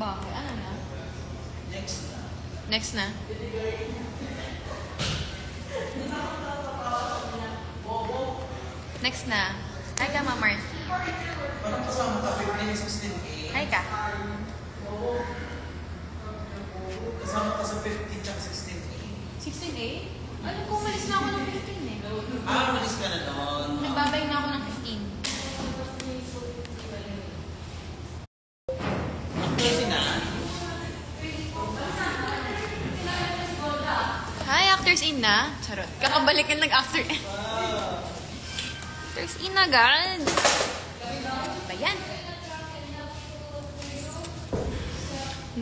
Bakit? Ano na? Next na. Next na? Next na. Hi ka, Ma'am Marcy. Parang kasama ka 15, 16, 8. Hi ka. Kasama ka sa 15 tsaka 16, 8. 16A? Alam ko, umalis na ako ng 15 eh. Malis ka na doon. Nagbabay na ako ng 15. Kasi na. Hi, Actors In na. Charot. Kakabalik ka nag-actor in. Actors In agad. Ba yan?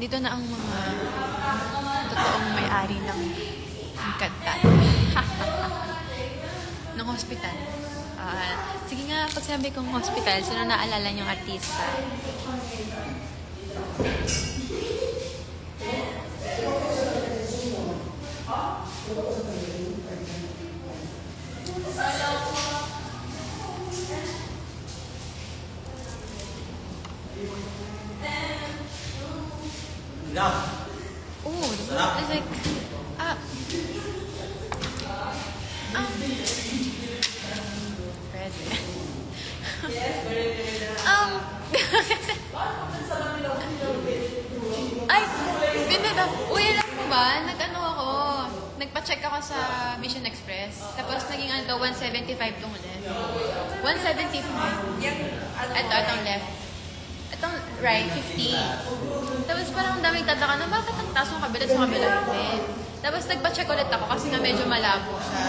Dito na ang mga totoong may-ari ng kantan. ng hospital. Sige nga, pag sabi kong hospital, sino naalala niyong artista? Love. Oh, diba? Sarap. It's like, Pwede. Ay, ganda daw. Uy, alam mo ba? Nag-ano ako. Nagpa-check ako sa Vision Express. Tapos naging ano daw, 175 tong left. 175. Itong left. Itong right, 50. Tapos parang ang daming tataka na, bakit ang taas ng kabila sa kabila hindi? Tapos nagpa-check ulit ako kasi nga medyo malabo siya.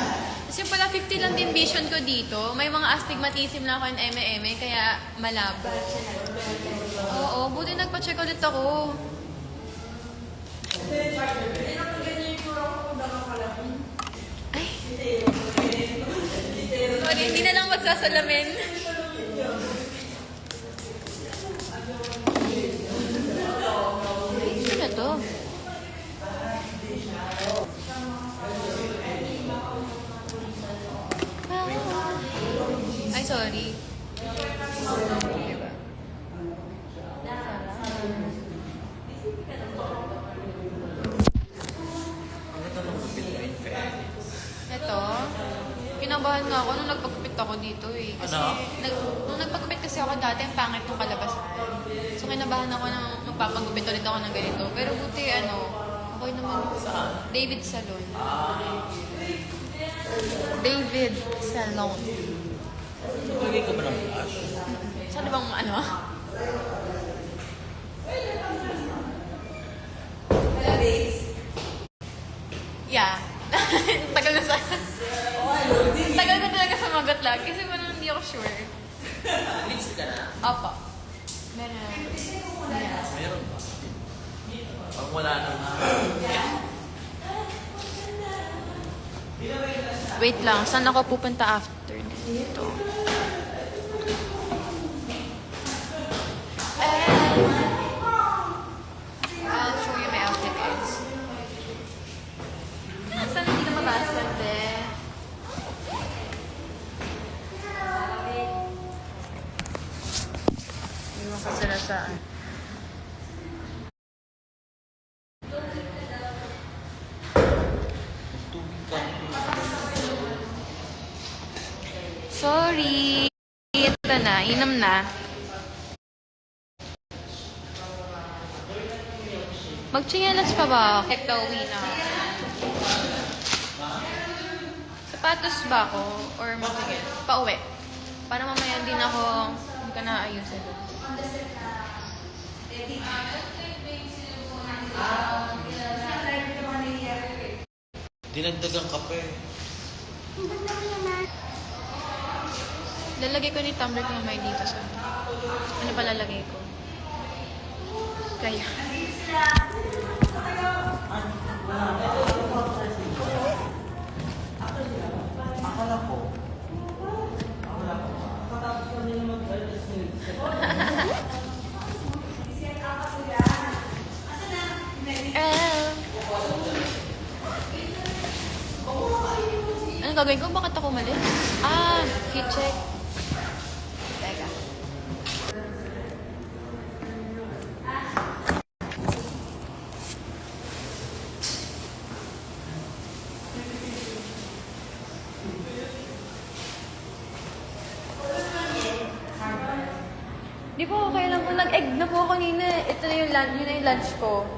Tapos yung pala 50 lang din vision ko dito. May mga astigmatism lang ako ng eme-eme, kaya malabo. Oo, buti nagpa-check ulit ako. Ay. Sorry, hindi na lang magsasalamin. Ay, ano to? Ay, sorry. Ito, kinabahan nga ako nung nagpagupit ako dito eh. Kasi, nung nagpagupit kasi ako dati, ang pangit ng kalabasan. So, kinabahan ako nang magpapagupit ulit ako ng ganito. Pero buti, okay naman. David Salon. David Salon. Lagay ka ba ng blush? Saan bang Yeah. Tagal na sa... Tagal na talaga sumagot lang. Kasi parang hindi ako sure. Lips ka na? Opo. Meron. Meron ba? Pag wala nang... Wait lang. Saan ako pupunta after dito? I'll show you my outfit, guys. Saan hindi na mabasa, be? Iwan ko sila saan. Tubig ka. Sorry. Ito na. Inom na. Magchinyalas pa ba? Ito, uwi na. Sapatos ba ako? Or magsigil? Pauwi. Para mamaya din ako, hindi ka na ayusin. Dinagdagang kape. Lalagay ko ni tumbler ko mamaya dito sa... Ano pa lalagay ko? Kaya. Akala ko. Anong gagawin ko? Bakit ako umalis? Heat check. Teka. Busog na po ako kanina. Ito na yung lunch, yun na yung lunch ko.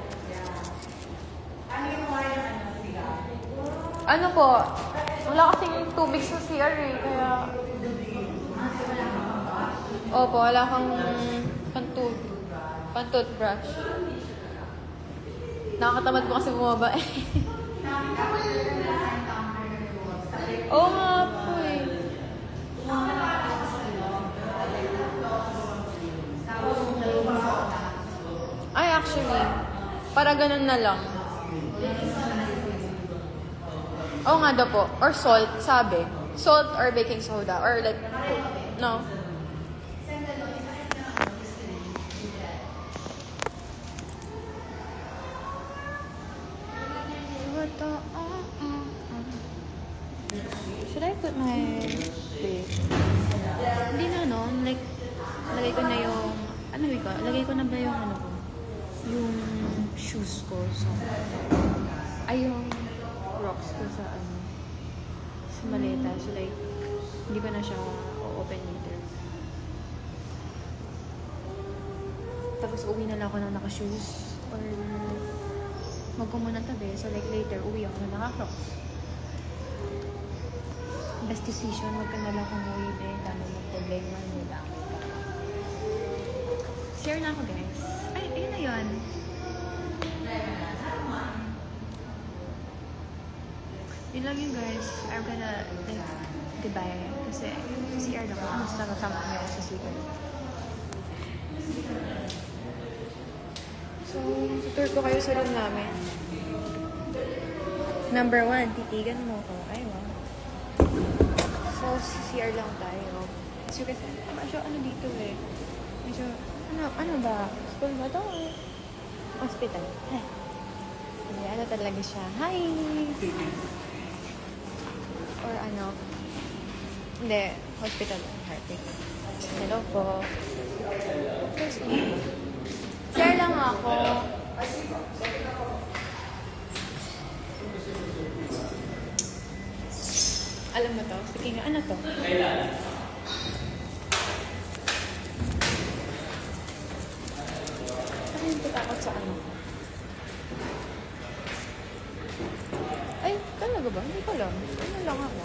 Ano po? Wala kasing tubig sa CR eh, kaya... Opo, wala kang pan-toothbrush. Nakakatamad po kasi bumaba eh. Oo nga po eh. Ay, actually, para ganun na lang. Oo nga daw po. Or salt, sabi. Salt or baking soda. Or like, no. Should I put my wait? Hindi na, no? Like, lagay ko na yung, ano ko? Lagay ko na ba yung, ano ko? Yung shoes ko sa, ay, yung rocks ko sa, ano, sa maleta. So, like, hindi ko na siya o-open later. Tapos, uwi na lang ako ng naka-shoes. Or, magkumuna tabi. So, like, later, uwi ako na naka-crocs. Best decision, wag ka na lang umuwi na eh. Lalo mag-problema nila. Share na ako, guys. Ay, ayun na yun. Yun lang yun, guys. I'm gonna, like, goodbye. Kasi, CR lang ako. Mas nakasama niyo ako sa CR. So, tutur ko kayo sa room namin. Number 1, titigan mo ko. Ay, wow. So, CR lang tayo. As you can see, medyo ano dito eh. Medyo, ano ba? School ba ito? Hospital. Ay. Hindi, ano talaga siya. Hi! Or ano. Hindi, hospital. Heartbreak. Hello po. CR lang ako. Alam mo to? Sige nga, ano to? Ako yung tatakot sa ano? Ay, talaga ba? Hindi ko alam. Ano lang ako?